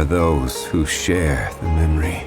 for those who share the memory.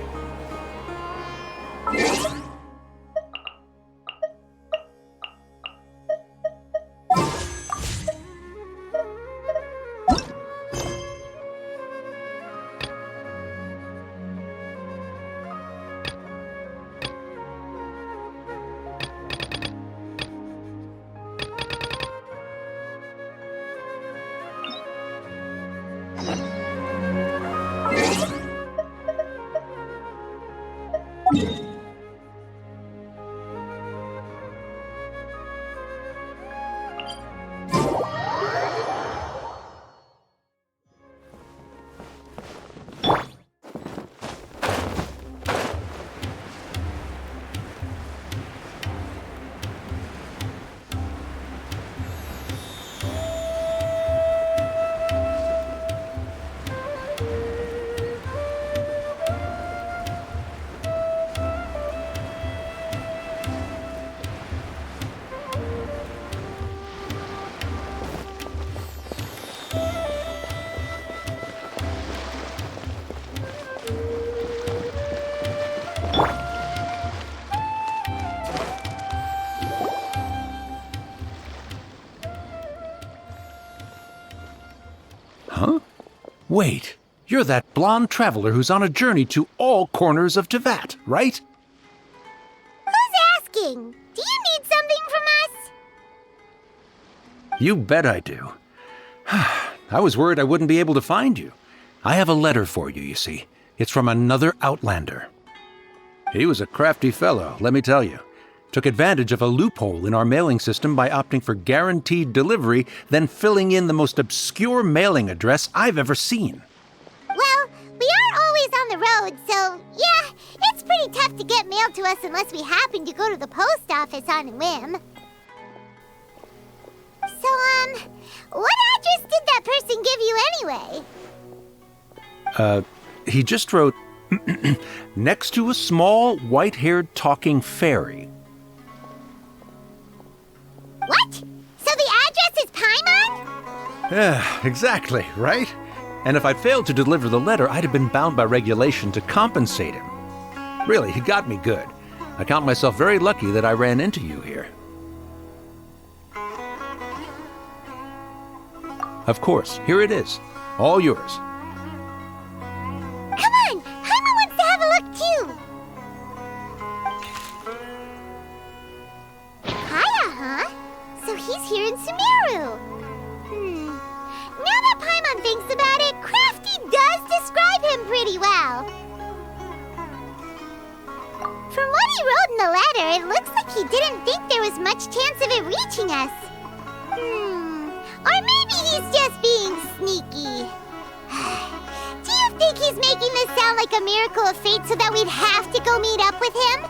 Huh? Wait, you're that blonde traveler who's on a journey to all corners of Teyvat, right? Who's asking? Do you need something from us? You bet I do. I was worried I wouldn't be able to find you. I have a letter for you, you see. It's from another Outlander. He was a crafty fellow, let me tell you. Took advantage of a loophole in our mailing system by opting for guaranteed delivery, then filling in the most obscure mailing address I've ever seen. Well, we are always on the road, so yeah, it's pretty tough to get mail to us unless we happen to go to the post office on a whim. So, what address did that person give you anyway? He just wrote, next to a small, white-haired talking fairy. What? So the address is Paimon? Yeah, exactly, right? And if I'd failed to deliver the letter, I'd have been bound by regulation to compensate him. Really, he got me good. I count myself very lucky that I ran into you here. Of course, here it is. All yours. Come on! Paimon wants to have a look too! Kaya, huh? So he's here in Sumeru. Now that Paimon thinks about it, Crafty does describe him pretty well. From what he wrote in the letter, it looks like he didn't think there was much chance of it reaching us. Or maybe he's just being sneaky. Do you think he's making this sound like a miracle of fate so that we'd have to go meet up with him?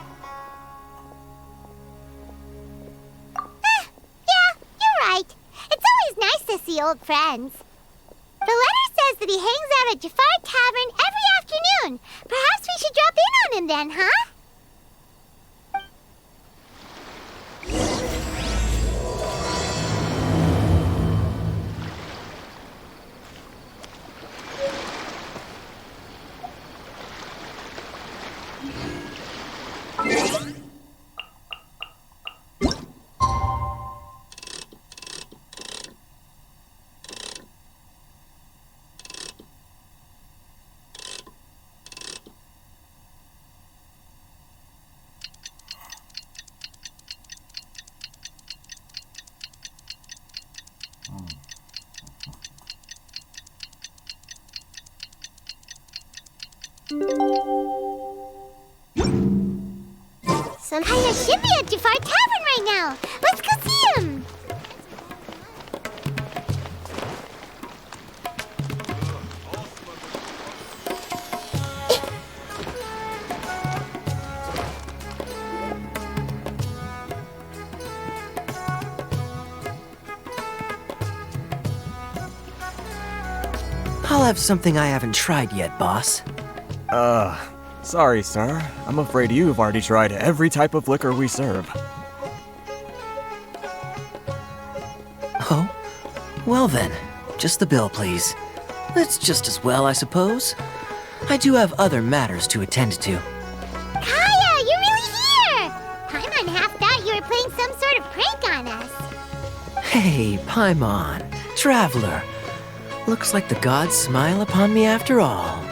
Yeah, you're right. It's always nice to see old friends. The letter says that he hangs out at Jafar Tavern every afternoon. Perhaps we should drop in on him then, huh? Sonkaya should be at Jafar Tavern right now. Let's go see him. I'll have something I haven't tried yet, boss. Sorry, sir. I'm afraid you've already tried every type of liquor we serve. Oh? Well then, just the bill, please. That's just as well, I suppose. I do have other matters to attend to. Kaya, you're really here! Paimon half thought you were playing some sort of prank on us. Hey, Paimon, traveler. Looks like the gods smile upon me after all.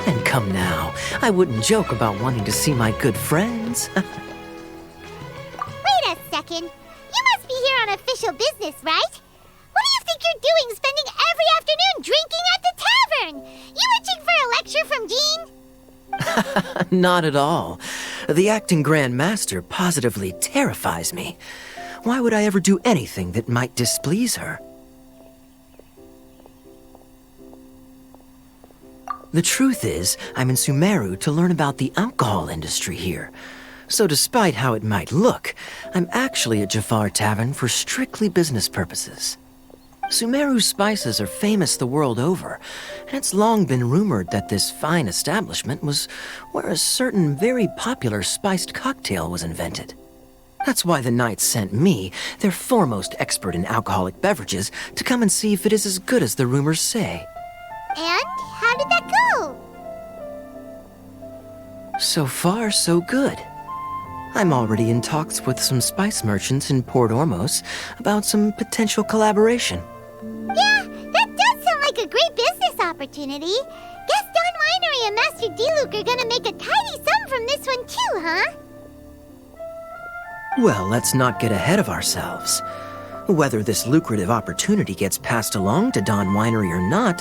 And come now, I wouldn't joke about wanting to see my good friends. Wait a second. You must be here on official business, right? What do you think you're doing spending every afternoon drinking at the tavern? You itching for a lecture from Jean? Not at all. The acting Grand Master positively terrifies me. Why would I ever do anything that might displease her? The truth is, I'm in Sumeru to learn about the alcohol industry here. So despite how it might look, I'm actually at Jafar Tavern for strictly business purposes. Sumeru's spices are famous the world over, and it's long been rumored that this fine establishment was where a certain very popular spiced cocktail was invented. That's why the Knights sent me, their foremost expert in alcoholic beverages, to come and see if it is as good as the rumors say. And how did that go? So far, so good. I'm already in talks with some spice merchants in Port Ormos about some potential collaboration. Yeah, that does sound like a great business opportunity. Guess Don Winery and Master D-Luke are gonna make a tidy sum from this one too, huh? Well, let's not get ahead of ourselves. Whether this lucrative opportunity gets passed along to Don Winery or not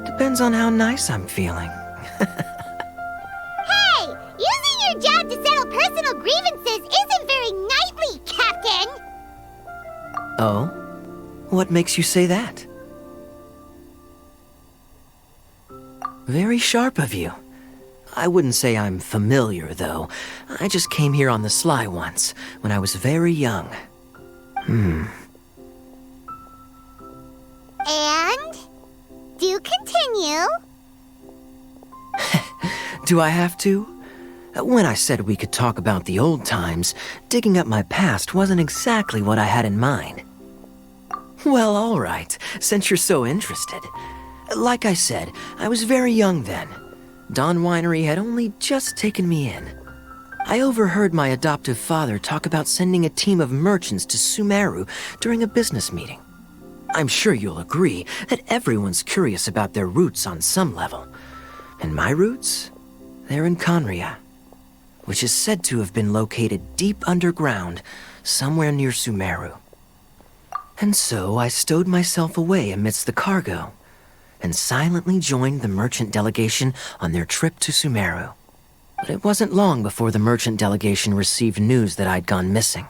depends on how nice I'm feeling. Hey, using your job to settle personal grievances isn't very knightly, Captain! Oh? What makes you say that? Very sharp of you. I wouldn't say I'm familiar, though. I just came here on the sly once, when I was very young. And? Do continue. Do I have to? When I said we could talk about the old times, digging up my past wasn't exactly what I had in mind. Well, all right, since you're so interested. Like I said, I was very young then. Don Winery had only just taken me in. I overheard my adoptive father talk about sending a team of merchants to Sumeru during a business meeting. I'm sure you'll agree that everyone's curious about their roots on some level. And my roots? They're in Conria, which is said to have been located deep underground, somewhere near Sumeru. And so I stowed myself away amidst the cargo, and silently joined the merchant delegation on their trip to Sumeru. But it wasn't long before the merchant delegation received news that I'd gone missing.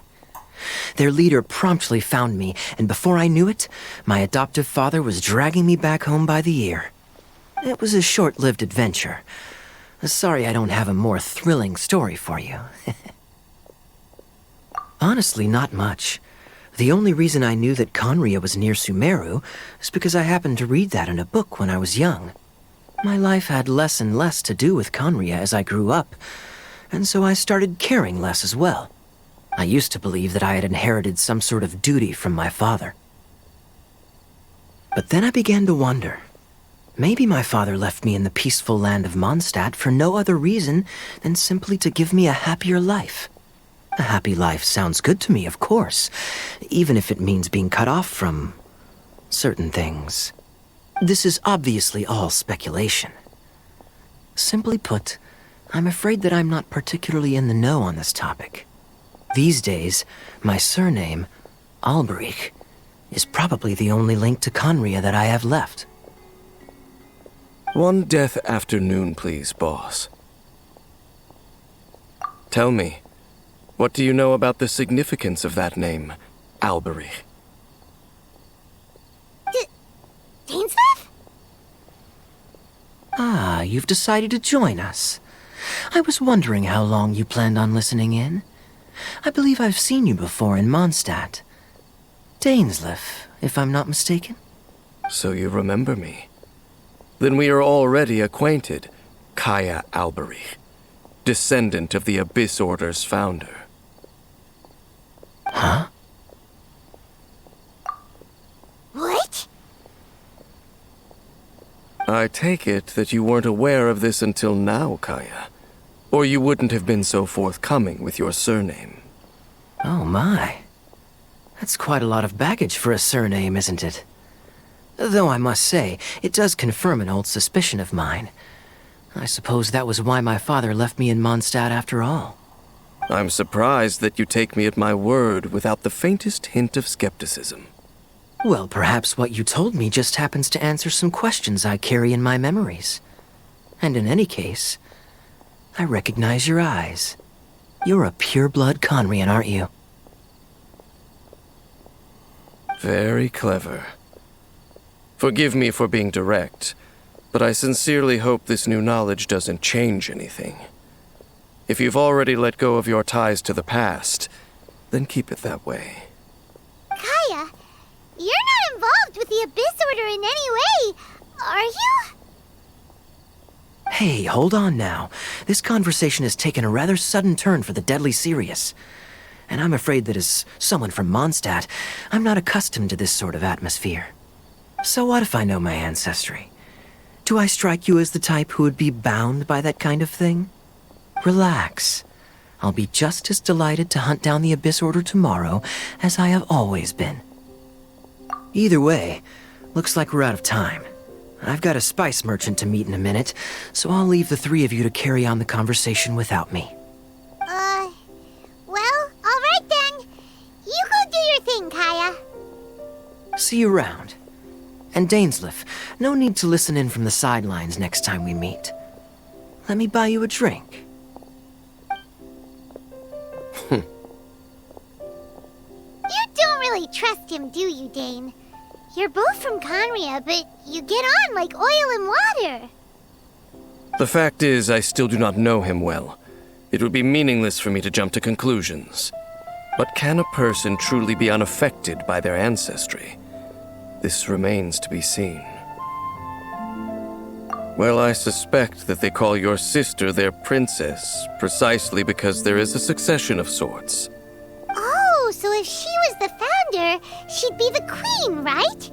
Their leader promptly found me, and before I knew it, my adoptive father was dragging me back home by the ear. It was a short-lived adventure. Sorry I don't have a more thrilling story for you. Honestly, not much. The only reason I knew that Conria was near Sumeru is because I happened to read that in a book when I was young. My life had less and less to do with Conria as I grew up, and so I started caring less as well. I used to believe that I had inherited some sort of duty from my father. But then I began to wonder. Maybe my father left me in the peaceful land of Mondstadt for no other reason than simply to give me a happier life. A happy life sounds good to me, of course, even if it means being cut off from certain things. This is obviously all speculation. Simply put, I'm afraid that I'm not particularly in the know on this topic. These days, my surname, Alberich, is probably the only link to Conria that I have left. One death afternoon, please, boss. Tell me, what do you know about the significance of that name, Alberich? Dainsleif? Ah, you've decided to join us. I was wondering how long you planned on listening in. I believe I've seen you before in Mondstadt. Dainsleif, if I'm not mistaken. So you remember me. Then we are already acquainted, Kaya Alberich, descendant of the Abyss Order's founder. Huh? What? I take it that you weren't aware of this until now, Kaya. Or you wouldn't have been so forthcoming with your surname. Oh my. That's quite a lot of baggage for a surname, isn't it? Though I must say, it does confirm an old suspicion of mine. I suppose that was why my father left me in Mondstadt after all. I'm surprised that you take me at my word without the faintest hint of skepticism. Well, perhaps what you told me just happens to answer some questions I carry in my memories. And in any case, I recognize your eyes. You're a pure-blood Conrian, aren't you? Very clever. Forgive me for being direct, but I sincerely hope this new knowledge doesn't change anything. If you've already let go of your ties to the past, then keep it that way. Kaya, you're not involved with the Abyss Order in any way, are you? Hey, hold on now. This conversation has taken a rather sudden turn for the deadly serious. And I'm afraid that as someone from Mondstadt, I'm not accustomed to this sort of atmosphere. So what if I know my ancestry? Do I strike you as the type who would be bound by that kind of thing? Relax. I'll be just as delighted to hunt down the Abyss Order tomorrow as I have always been. Either way, looks like we're out of time. I've got a spice merchant to meet in a minute, so I'll leave the three of you to carry on the conversation without me. Well, all right then. You go do your thing, Kaya. See you around. And Dainsleif, no need to listen in from the sidelines next time we meet. Let me buy you a drink. You don't really trust him, do you, Dane? You're both from Conria, but you get on like oil and water. The fact is, I still do not know him well. It would be meaningless for me to jump to conclusions. But can a person truly be unaffected by their ancestry? This remains to be seen. Well, I suspect that they call your sister their princess, precisely because there is a succession of sorts. Oh, so if she was the founder, she'd be the queen, right?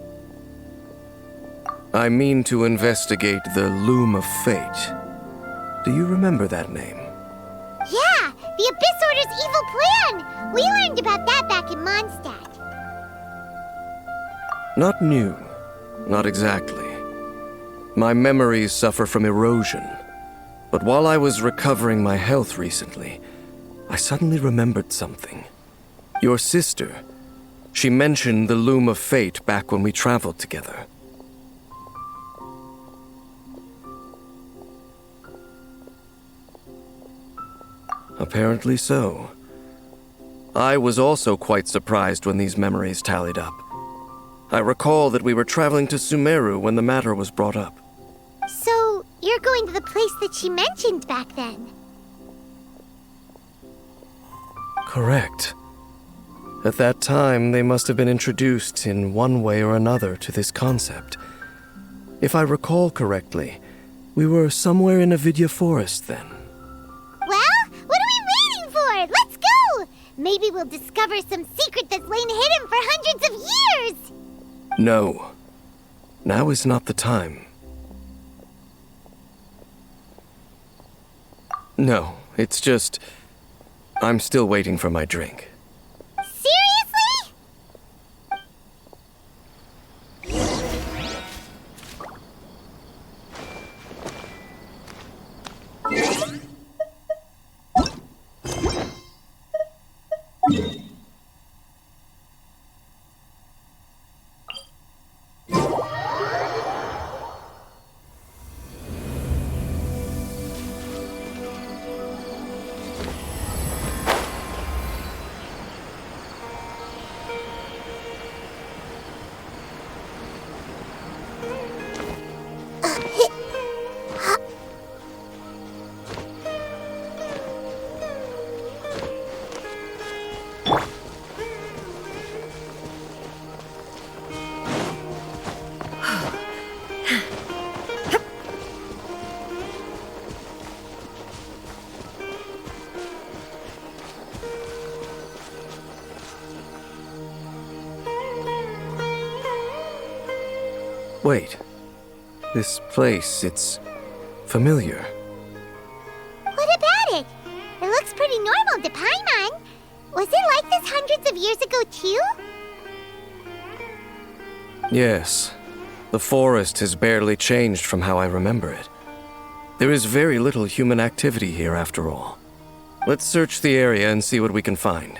I mean to investigate the Loom of Fate. Do you remember that name? Yeah, the Abyss Order's evil plan! We learned about that back in Mondstadt. Not new. Not exactly. My memories suffer from erosion. But while I was recovering my health recently, I suddenly remembered something. Your sister. She mentioned the Loom of Fate back when we traveled together. Apparently so. I was also quite surprised when these memories tallied up. I recall that we were traveling to Sumeru when the matter was brought up. So, you're going to the place that she mentioned back then? Correct. At that time, they must have been introduced in one way or another to this concept. If I recall correctly, we were somewhere in Avidya Forest then. Well, what are we waiting for? Let's go! Maybe we'll discover some secret that's lain hidden for hundreds of years! No. Now is not the time. No, it's just... I'm still waiting for my drink. Seriously? Wait. This place, it's familiar. What about it? It looks pretty normal to Paimon. Was it like this hundreds of years ago, too? Yes. The forest has barely changed from how I remember it. There is very little human activity here after all. Let's search the area and see what we can find.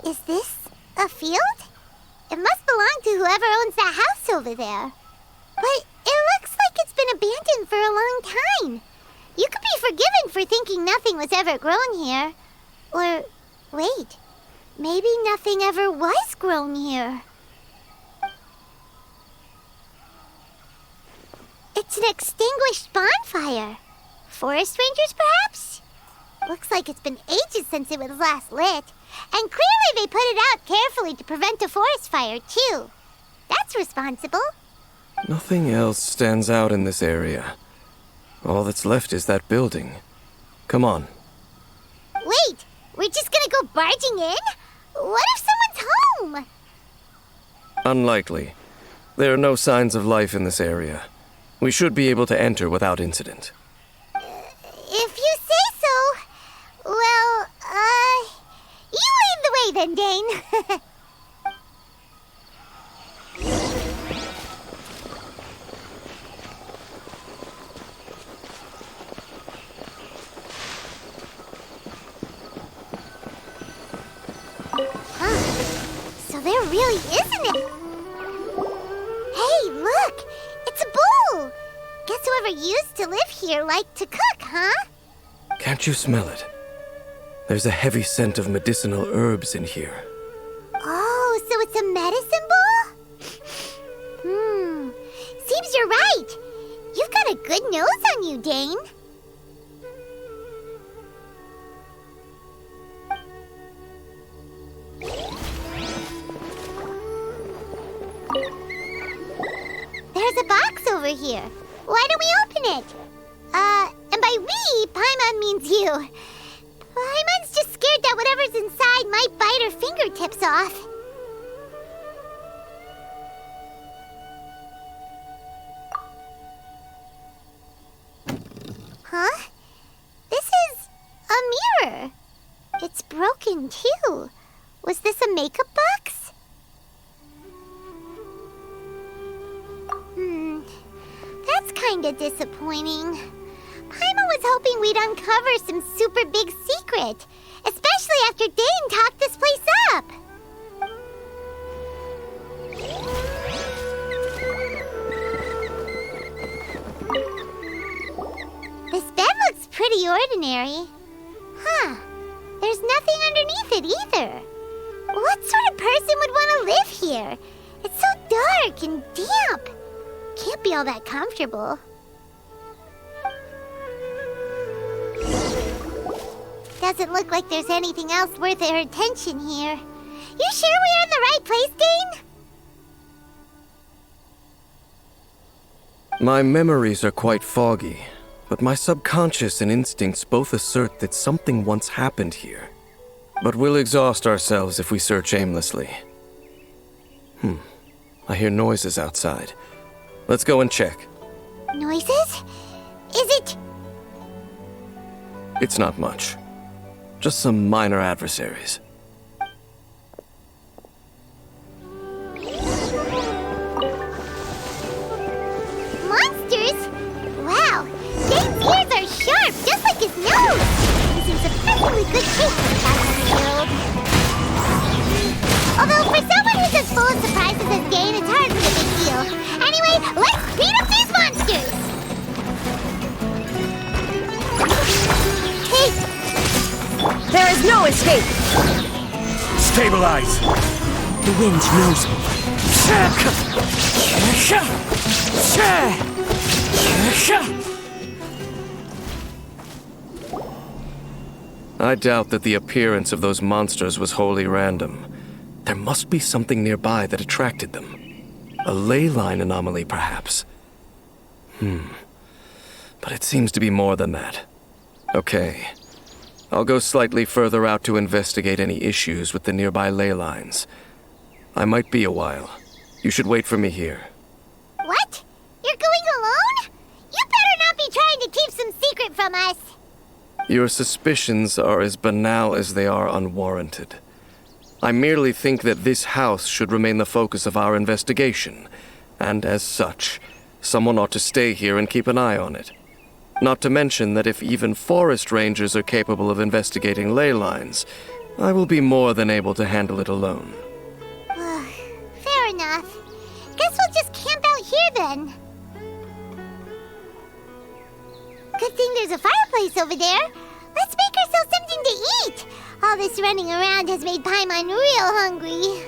Is this a field? It must belong to whoever owns that house over there. But it looks like it's been abandoned for a long time. You could be forgiven for thinking nothing was ever grown here. Or, wait, maybe nothing ever was grown here. It's an extinguished bonfire. Forest rangers, perhaps? Looks like it's been ages since it was last lit. And clearly they put it out carefully to prevent a forest fire, too. That's responsible. Nothing else stands out in this area. All that's left is that building. Come on. Wait, we're just gonna go barging in? What if someone's home? Unlikely. There are no signs of life in this area. We should be able to enter without incident. If you say so. Well, you lead the way then, Dane. So there really isn't it. Hey, look! It's a bowl! Guess whoever used to live here liked to cook, huh? Can't you smell it? There's a heavy scent of medicinal herbs in here. Oh, so it's a medicine bowl? Seems you're right. You've got a good nose on you, Dane. There's a box over here. Why don't we open it? And by we, Paimon means you. Paimon's just scared that whatever's inside might bite her fingertips off. Huh? This is a mirror. It's broken, too. Was this a makeup box? That's kinda disappointing. Paimon was hoping we'd uncover some super big secret, especially after Dane talked this place up. This bed looks pretty ordinary. Huh. There's nothing underneath it either. What sort of person would want to live here? It's so dark and damp. Can't be all that comfortable. Doesn't look like there's anything else worth our attention here. You sure we're in the right place, Dane? My memories are quite foggy, but my subconscious and instincts both assert that something once happened here. But we'll exhaust ourselves if we search aimlessly. I hear noises outside. Let's go and check. Noises? Is it... It's not much. Just some minor adversaries. monsters? Wow, Dane's ears are sharp, just like his nose. He's in surprisingly good shape for a 500-year-old. Although, for someone who's as full of surprises as Dane, it's hardly a big deal. Anyway, let's beat up these monsters! Hey! There is no escape! Stabilize! The wind knows me. I doubt that the appearance of those monsters was wholly random. There must be something nearby that attracted them. A ley line anomaly, perhaps. But it seems to be more than that. Okay. I'll go slightly further out to investigate any issues with the nearby ley lines. I might be a while. You should wait for me here. What? You're going alone? You better not be trying to keep some secret from us. Your suspicions are as banal as they are unwarranted. I merely think that this house should remain the focus of our investigation, and as such, someone ought to stay here and keep an eye on it. Not to mention that if even forest rangers are capable of investigating ley lines, I will be more than able to handle it alone. Fair enough. Guess we'll just camp out here then. Good thing there's a fireplace over there. Let's make ourselves something to eat. All this running around has made Paimon real hungry.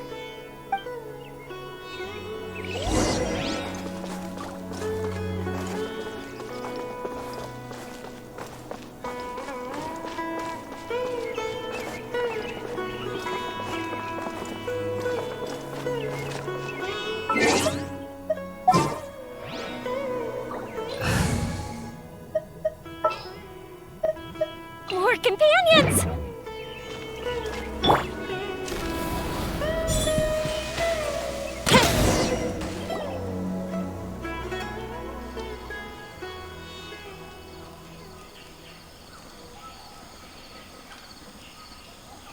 More companions!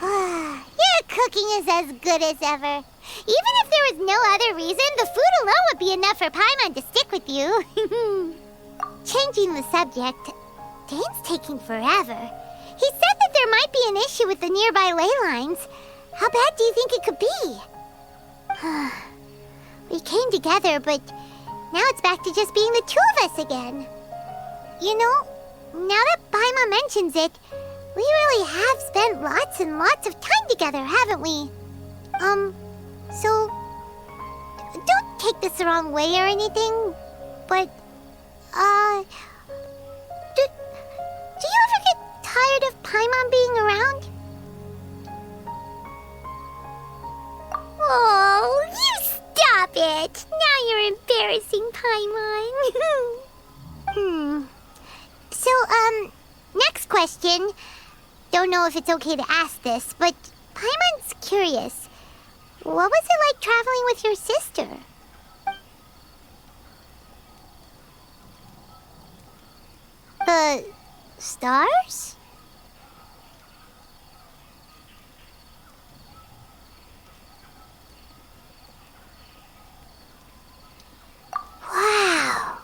Your cooking is as good as ever. Even if there was no other reason, the food alone would be enough for Paimon to stick with you. Changing the subject, Dane's taking forever. He said that there might be an issue with the nearby ley lines. How bad do you think it could be? We came together, but now it's back to just being the two of us again. You know, now that Paimon mentions it, we really have spent lots and lots of time together, haven't we? So, don't take this the wrong way or anything, but, do you ever get tired of Paimon being around? Oh, you stop it! Now you're embarrassing Paimon. So, next question. Don't know if it's okay to ask this, but Paimon's curious. What was it like traveling with your sister? The stars? Wow.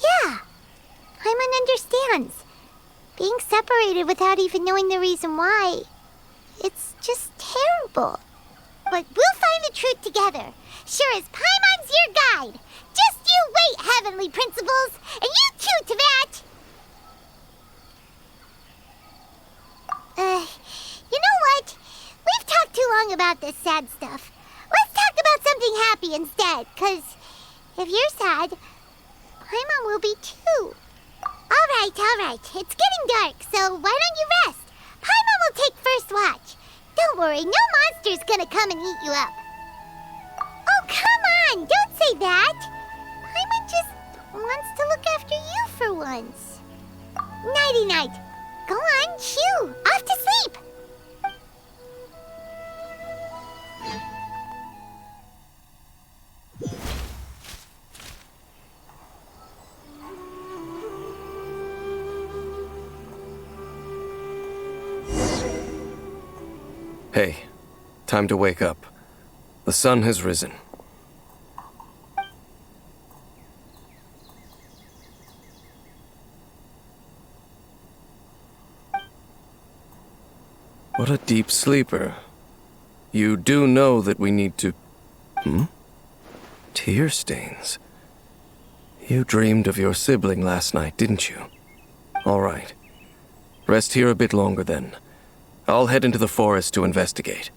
Yeah, Paimon understands. Being separated without even knowing the reason why, it's just terrible. But we'll find the truth together. Sure as Paimon's your guide. Just you wait, Heavenly Principles, and you too, Teyvat. You know what? We've talked too long about this sad stuff. Let's talk about something happy instead, 'cause if you're sad, Paimon will be too. All right. It's getting dark, so why don't you rest? Paimon will take first watch. Don't worry, no monster's gonna come and eat you up. Oh, come on! Don't say that! Paimon just wants to look after you for once. Nighty-night. Go on, shoo! Off to sleep! Hey, time to wake up. The sun has risen. What a deep sleeper. You do know that we need to... Tear stains. You dreamed of your sibling last night, didn't you? All right. Rest here a bit longer then. I'll head into the forest to investigate.